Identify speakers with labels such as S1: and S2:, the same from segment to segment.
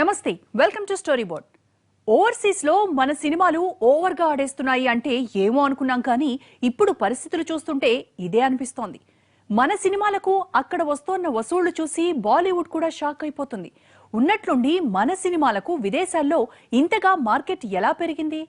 S1: నమస్తే welcome to story board. Overseas లో మన సినిమాలు ఓవర్ గా ఆడేస్తున్నాయి అంటే ఏమో అనుకున్నాం, కానీ ఇప్పుడు పరిస్థితులు చూస్తుంటే ఇదే అనిపిస్తోంది. మన సినిమాలకు అక్కడ వస్తోన్న వసూళ్లు చూసి బాలీవుడ్ కూడా షాక్ అయిపోతుంది. ఉన్నట్లుండి మన సినిమాలకు విదేశాల్లో ఇంతగా మార్కెట్ ఎలా పెరిగింది?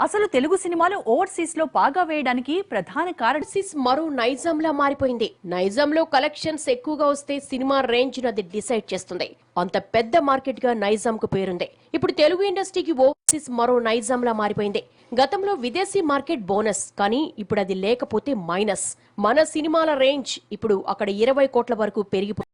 S1: అసలు తెలుగు సినిమాలు ఓవర్సీస్ లో బాగా వేయడానికి ప్రధాన కారణం
S2: మరో నైజాంలా మారిపోయింది. నైజాంలో కలెక్షన్స్ ఎక్కువగా వస్తే సినిమా రేంజ్ అది డిసైడ్ చేస్తుంది. అంత పెద్ద మార్కెట్ గా నైజాం కు పేరుంది. ఇప్పుడు తెలుగు ఇండస్ట్రీకి ఓవర్సీస్ మరో నైజాంలా మారిపోయింది. గతంలో విదేశీ మార్కెట్ బోనస్, కానీ ఇప్పుడు అది లేకపోతే మైనస్. మన సినిమాల రేంజ్ ఇప్పుడు అక్కడ 20 కోట్ల వరకు పెరిగిపోయింది.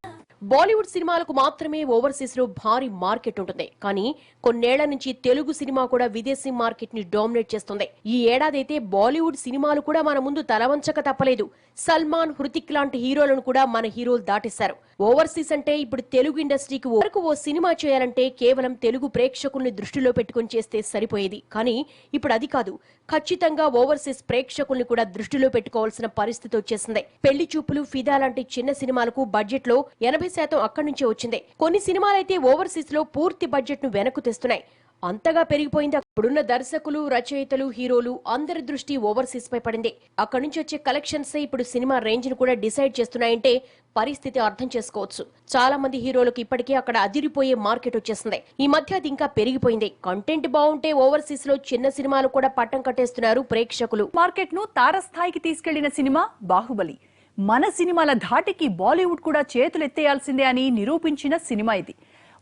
S2: బాలీవుడ్ సినిమాలకు మాత్రమే ఓవర్సీస్ లో భారీ మార్కెట్ ఉంటుంది, కానీ కొన్నేళ్ల నుంచి తెలుగు సినిమా కూడా విదేశీ మార్కెట్ ని డామినేట్ చేస్తుంది. ఈ ఏడాదైతే బాలీవుడ్ సినిమాలు కూడా మన ముందు తలవంచక తప్పలేదు. సల్మాన్, హృతిక్ లాంటి హీరోలను కూడా మన హీరోలు దాటేశారు. ఓవర్సీస్ అంటే ఇప్పుడు తెలుగు ఇండస్ట్రీకి వరకు ఓ సినిమా చేయాలంటే కేవలం తెలుగు ప్రేక్షకుల్ని దృష్టిలో పెట్టుకుని చేస్తే సరిపోయేది, కానీ ఇప్పుడు అది కాదు. ఖచ్చితంగా ఓవర్సీస్ ప్రేక్షకుల్ని కూడా దృష్టిలో పెట్టుకోవాల్సిన పరిస్థితి వచ్చేసింది. పెళ్లి చూపులు, ఫిదా లాంటి చిన్న సినిమాలకు బడ్జెట్ లో 80% అక్కడి నుంచే వచ్చింది. కొన్ని సినిమాలైతే ఓవర్సీస్ లో పూర్తి బడ్జెట్ ను వెనక్కు తెస్తున్నాయి. అంతగా పెరిగిపోయింది. అక్కడున్న దర్శకులు, రచయితలు, హీరోలు అందరి దృష్టి ఓవర్సీస్ పై పడింది. అక్కడి నుంచి వచ్చే కలెక్షన్స్ ఇప్పుడు సినిమా రేంజ్ ను కూడా డిసైడ్ చేస్తున్నాయంటే పరిస్థితి అర్థం చేసుకోవచ్చు. చాలా మంది హీరోలకు ఇప్పటికే అక్కడ అదిరిపోయే మార్కెట్ వచ్చేసింది. ఈ మధ్య అది ఇంకా పెరిగిపోయింది. కంటెంట్ బాగుంటే ఓవర్సీస్ లో చిన్న సినిమాలు కూడా పట్టం కట్టేస్తున్నారు ప్రేక్షకులు.
S1: మార్కెట్ ను తారస్థాయికి తీసుకెళ్లిన సినిమా బాహుబలి. మన సినిమాల ధాటికి బాలీవుడ్ కూడా చేతులెత్తేయాల్సిందే అని నిరూపించిన సినిమా ఇది.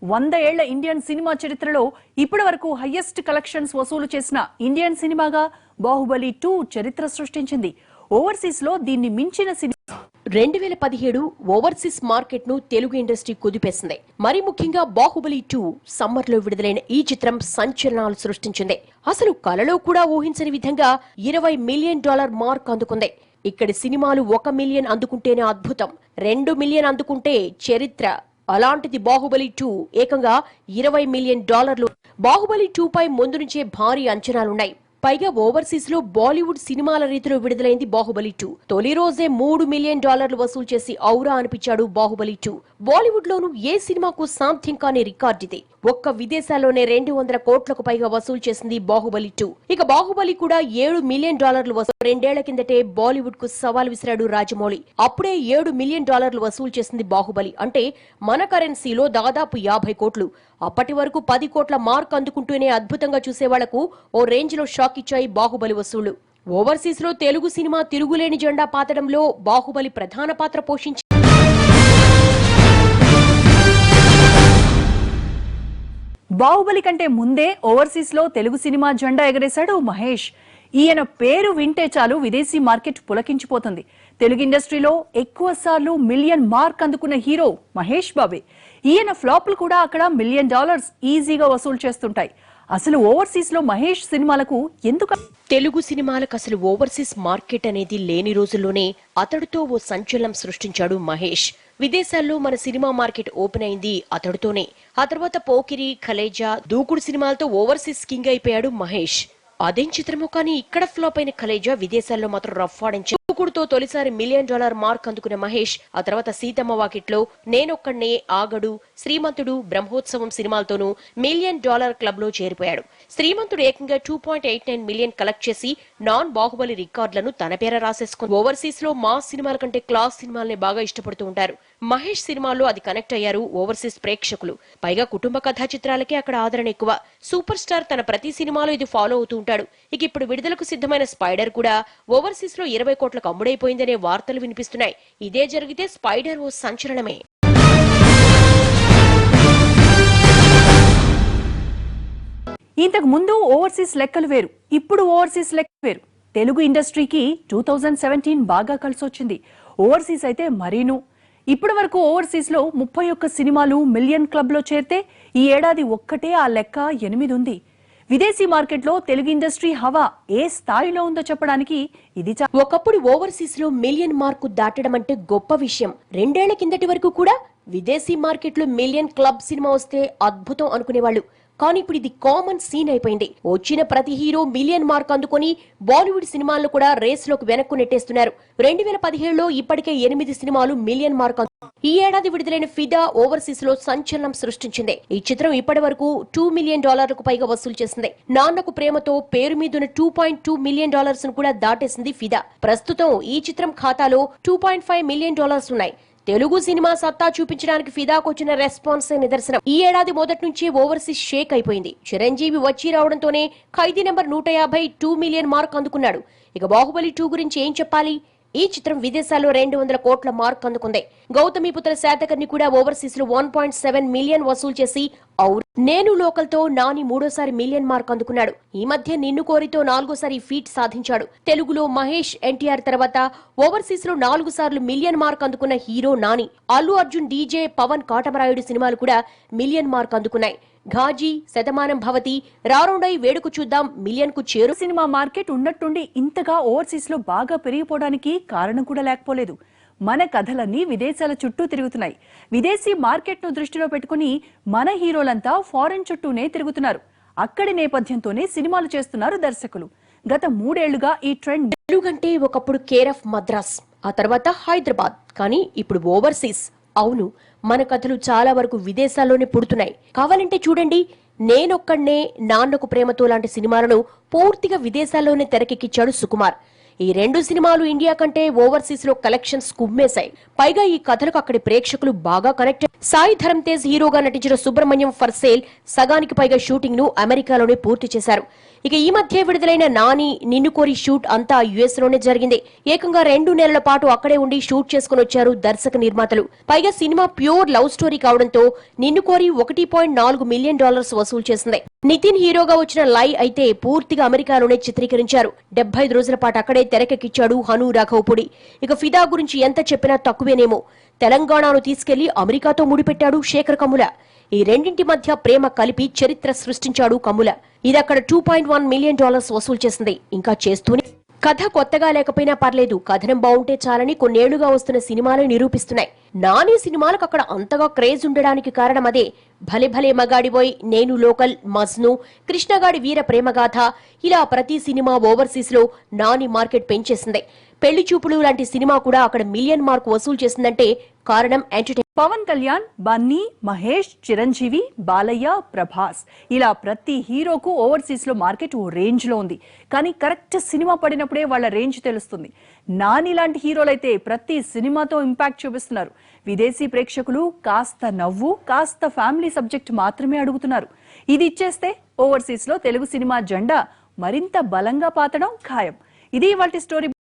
S1: 100 ఏళ్ల ఇండియన్ సినిమా చరిత్రలో ఇప్పటి వరకు హైయెస్ట్ కలెక్షన్స్ వసూలు చేసిన ఇండియన్ సినిమాగా బాహుబలి 2 చరిత్ర సృష్టించింది. ఓవర్సీస్ లో దీన్ని మించిన సినిమా
S2: 2017 ఓవర్సీస్ మార్కెట్ ను తెలుగు ఇండస్ట్రీ కుదిపేసింది. మరి ముఖ్యంగా బాహుబలి 2 సమ్మర్ లో విడుదలైన ఈ చిత్రం సంచలనాలు సృష్టించింది. అసలు కలలో కూడా ఊహించని విధంగా $20 మిలియన్ మార్క్ అందుకుంది. ఇక్కడి సినిమాలు 1 మిలియన్ అందుకుంటేనే అద్భుతం, 2 మిలియన్ అందుకుంటే చరిత్ర. అలాంటిది బాహుబలి 2 ఏకంగా $20 మిలియన్. బాహుబలి 2 పై ముందు నుంచే భారీ అంచనాలున్నాయి. పైగా ఓవర్సీస్ లో బాలీవుడ్ సినిమాల రీతిలో విడుదలైంది బాహుబలి 2. తొలి రోజే $3 మిలియన్ వసూలు చేసి ఔరా అనిపించాడు బాహుబలి 2. బాలీవుడ్ లోనూ ఏ సినిమాకు సాధ్యం కాని రికార్డిది. ఒక్క విదేశాల్లోనే 200 కోట్లకు పైగా వసూలు చేసింది బాహుబలి 2. ఇక బాహుబలి కూడా $7 మిలియన్ వసూలు. 2 ఏళ్ల కిందటే బాలీవుడ్ కు సవాల్ విసిరాడు రాజమౌళి. అప్పుడే $7 మిలియన్ వసూలు చేసింది బాహుబలి. అంటే మన కరెన్సీలో దాదాపు 50 కోట్లు. అప్పటి వరకు 10 కోట్ల మార్క్ అందుకుంటూనే అద్భుతంగా చూసేవాళ్లకు ఓ రేంజ్ లో షాక్ ఇచ్చాయి బాహుబలి వసూళ్లు. ఓవర్సీస్ లో తెలుగు సినిమా తిరుగులేని జెండా పాతడంలో బాహుబలి ప్రధాన పాత్ర పోషించింది.
S1: బాహుబలి కంటే ముందే ఓవర్సీస్ లో తెలుగు సినిమా జెండా ఎగరేశాడు మహేష్. ఈయన పేరు వింటే చాలు విదేశీ మార్కెట్ పులకించిపోతుంది. తెలుగు ఇండస్ట్రీలో ఎక్కువ సార్లు మిలియన్ మార్క్ అందుకున్న హీరో మహేష్ బాబే. ఈయన ఫ్లాప్లు కూడా అక్కడ $1 మిలియన్ ఈజీగా వసూలు చేస్తుంటాయి. అసలు ఓవర్సీస్ లో మహేష్ సినిమాలకు ఎందుకు?
S2: తెలుగు సినిమాలకు అసలు ఓవర్సీస్ మార్కెట్ అనేది లేని రోజుల్లోనే అతడితో ఓ సంచలనం సృష్టించాడు మహేష్. విదేశాల్లో మన సినిమా మార్కెట్ ఓపెన్ అయింది అతడితోనే. ఆ తర్వాత పోకిరి, ఖలేజా, దూకుడు సినిమాలతో ఓవర్సీస్ కింగ్ అయిపోయాడు మహేష్. అదేం చిత్రమో కానీ ఇక్కడ ఫ్లాప్ అయిన ఖలేజా విదేశాల్లో మాత్రం రఫ్ ఆడించాడు. దూకుడుతో తొలిసారి $1 మిలియన్ మార్క్ అందుకున్న మహేష్ ఆ తర్వాత సీతమ్మ వాకిట్లో, నేనొక్కడే, ఆగడు, శ్రీమంతుడు, బ్రహ్మోత్సవం సినిమాలతోనూ $1 మిలియన్ క్లబ్ లో చేరిపోయాడు. శ్రీమంతుడు ఏకంగా 2.89 మిలియన్ కలెక్ట్ చేసి నాన్ బాహుబలి రికార్డులను తన పేర రాసేసుకుంది. ఓవర్సీస్ లో మాస్ సినిమాల కంటే క్లాస్ సినిమాలనే బాగా ఇష్టపడుతూ ఉంటారు. మహేష్ సినిమాల్లో అది కనెక్ట్ అయ్యారు ఓవర్సీస్ ప్రేక్షకులు. పైగా కుటుంబ కథా చిత్రాలకే అక్కడ ఆదరణ ఎక్కువ. సూపర్ స్టార్ తన ప్రతి సినిమాలో ఇది ఫాలో అవుతూ ఉంటాడు. ఇక ఇప్పుడు విడుదలకు సిద్ధమైన స్పైడర్ కూడా ఓవర్సీస్ లో 20 కోట్లకు అమ్ముడైపోయిందనే వార్తలు వినిపిస్తున్నాయి. ఇదే జరిగితే స్పైడర్ ఓ సంచలనమే.
S1: ఇంతకు ముందు ఓవర్సీస్ లెక్కలు వేరు, ఇప్పుడు ఓవర్సీస్ లెక్కలు వేరు. తెలుగు ఇండస్ట్రీకి 2017 బాగా కలిసొచ్చింది. ఓవర్సీస్ అయితే మరీను. ఇప్పటి వరకు ఓవర్సీస్ లో 31 సినిమాలు మిలియన్ క్లబ్ లో చేరితే ఈ ఏడాది ఒక్కటే ఆ లెక్క 8 ఉంది. విదేశీ మార్కెట్ లో తెలుగు ఇండస్ట్రీ హవా ఏ స్థాయిలో ఉందో చెప్పడానికి ఇది.
S2: ఒకప్పుడు ఓవర్సీస్ లో మిలియన్ మార్కు దాటడం అంటే గొప్ప విషయం. 2 ఏళ్ల కిందటి వరకు కూడా విదేశీ మార్కెట్ లో మిలియన్ క్లబ్ సినిమా వస్తే అద్భుతం అనుకునేవాళ్లు. కానీ ఇప్పుడు ఇది కామన్ సీన్ అయిపోయింది. వచ్చిన ప్రతి హీరో మిలియన్ మార్క్ అందుకొని బాలీవుడ్ సినిమాలను కూడా రేస్ లోకి వెనక్కు నెట్టేస్తున్నారు. 2017లో ఇప్పటికే 8 సినిమాలు మిలియన్ మార్క్ ఈ ఏడాది విడుదలైన ఫిదా ఓవర్సీస్ లో సంచలనం సృష్టించింది. ఈ చిత్రం ఇప్పటి వరకు $2 మిలియన్ పైగా వసూలు చేసింది. నాన్నకు ప్రేమతో పేరు మీదున్న $2.2 మిలియన్ ను కూడా దాటేసింది ఫిదా. ప్రస్తుతం ఈ చిత్రం ఖాతాలో $2.5 మిలియన్ ఉన్నాయి. తెలుగు సినిమా సత్తా చూపించడానికి ఫిదాకు వచ్చిన రెస్పాన్స్ నిదర్శనం. ఈ ఏడాది మొదటి నుంచి ఓవర్సీస్ షేక్ అయిపోయింది. చిరంజీవి వచ్చి రావడంతోనే ఖైదీ నెంబర్ 150 $2 మిలియన్ మార్క్ అందుకున్నాడు. ఇక బాహుబలి 2 గురించి ఏం చెప్పాలి? ఈ చిత్రం విదేశాల్లో 200 కోట్ల మార్క్ అందుకుంది. గౌతమిపుత్ర శాతకర్ణి కూడా ఓవర్సీస్ లో 1.7 మిలియన్ వసూలు చేసి నేను లోకల్ తో నాని 3వ మిలియన్ మార్క్ అందుకున్నాడు. ఈ మధ్య నిన్ను కోరితో 4వ ఫీట్ సాధించాడు. తెలుగులో మహేష్, ఎన్టీఆర్ తర్వాత ఓవర్సీస్ లో 4 సార్లు మిలియన్ మార్క్ అందుకున్న హీరో నాని. అల్లు అర్జున్, డీజే, పవన్, కాటమరాయుడు సినిమాలు కూడా మిలియన్ మార్క్ అందుకున్నాయి. ఘాజీ, శతమానం భవతి, రారౌండై, వేడుకు చూద్దాం మిలియన్ కు చేరు.
S1: సినిమా మార్కెట్ ఉన్నట్టుండి ఇంతగా ఓవర్సీస్ లో బాగా పెరిగిపోవడానికి కారణం కూడా లేకపోలేదు. మన కథలన్నీ విదేశాల చుట్టూ తిరుగుతున్నాయి. విదేశీ మార్కెట్ ను దృష్టిలో పెట్టుకుని మన హీరోలంతా ఫారెన్ చుట్టూనే తిరుగుతున్నారు. అక్కడి నేపథ్యంతోనే సినిమాలు చేస్తున్నారు దర్శకులు. గత 3 ఏళ్లుగా ఈ ట్రెండ్.
S2: తెలుగంటే ఒకప్పుడు కేర్ ఆఫ్ మద్రాస్, ఆ తర్వాత హైదరాబాద్, కానీ ఇప్పుడు ఓవర్సీస్. అవును, మన కథలు చాలా వరకు విదేశాల్లోనే పుడుతున్నాయి. కావాలంటే చూడండి, నేనొక్కడే, నాన్నకు ప్రేమతో లాంటి సినిమాలను పూర్తిగా విదేశాల్లోనే తెరకెక్కించాడు సుకుమార్. ఈ 2 సినిమాలు ఇండియా కంటే ఓవర్సీస్ లో కలెక్షన్స్ కుమ్మేశాయి. పైగా ఈ కథలకు అక్కడి ప్రేక్షకులు బాగా కనెక్ట్. సాయి ధరమ్ తేజ్ హీరోగా నటించిన సుబ్రహ్మణ్యం ఫర్ సేల్ సగానికి పైగా షూటింగ్ ను అమెరికాలోనే పూర్తి చేశారు. ఇక ఈ మధ్య విడుదలైన నాని, నిన్ను కోరి షూట్ అంతా యుఎస్ లోనే జరిగింది. ఏకంగా 2 నెలల పాటు అక్కడే ఉండి షూట్ చేసుకుని వచ్చారు దర్శక నిర్మాతలు. పైగా సినిమా ప్యూర్ లవ్ స్టోరీ కావడంతో నిన్ను కోరి $1.4 మిలియన్ వసూలు చేసింది. నితిన్ హీరోగా వచ్చిన లై అయితే పూర్తిగా అమెరికాలోనే చిత్రీకరించారు. 75 రోజుల పాటు అక్కడే తెరకెక్కించాడు హను రాఘవపూడి. ఇక ఫిదా గురించి ఎంత చెప్పినా తక్కువేనేమో. తెలంగాణను తీసుకెళ్లి అమెరికాతో ముడిపెట్టాడు శేఖర్ కమ్ముల. ఈ రెండింటి మధ్య ప్రేమ కలిపి చరిత్ర సృష్టించాడు కమ్ముల. ఇది అక్కడ $2.1 మిలియన్ వసూలు చేసింది. ఇంకా చేస్తూనే. కథ కొత్తగా లేకపోయినా పర్లేదు, కథనం బాగుంటే చాలని కొన్నేళ్లుగా వస్తున్న సినిమాలు నిరూపిస్తున్నాయి. నాని సినిమాలకు అక్కడ అంతగా క్రేజ్ ఉండడానికి కారణం అదే. భలే భలే మగాడిబోయ్, నేను లోకల్, మజ్ను, కృష్ణగాడి వీర ప్రేమగాథ, ఇలా ప్రతి సినిమా ఓవర్సీస్ లో నాని మార్కెట్ పెంచేసింది. పెళ్లి చూపులు లాంటి సినిమా కూడా అక్కడ మిలియన్ మార్క్ వసూలు చేసిందంటే కారణం ఎంటర్టైన్మెంట్.
S1: పవన్ కళ్యాణ్, బన్నీ, మహేష్, చిరంజీవి, బాలయ్య, ప్రభాస్ ఇలా ప్రతి హీరోకు ఓవర్సీస్ లో మార్కెట్ ఓ రేంజ్ లో ఉంది. కానీ కరెక్ట్ సినిమా పడినప్పుడే వాళ్ళ రేంజ్ తెలుస్తుంది. నాని లాంటి హీరోలైతే ప్రతి సినిమాతో ఇంపాక్ట్ చూపిస్తున్నారు. విదేశీ ప్రేక్షకులు కాస్త నవ్వు, కాస్త ఫ్యామిలీ సబ్జెక్ట్ మాత్రమే అడుగుతున్నారు. ఇది ఇచ్చేస్తే ఓవర్సీస్ లో తెలుగు సినిమా జెండా మరింత బలంగా పాతడం ఖాయం. ఇది ఇవాల్టి స్టోరీ.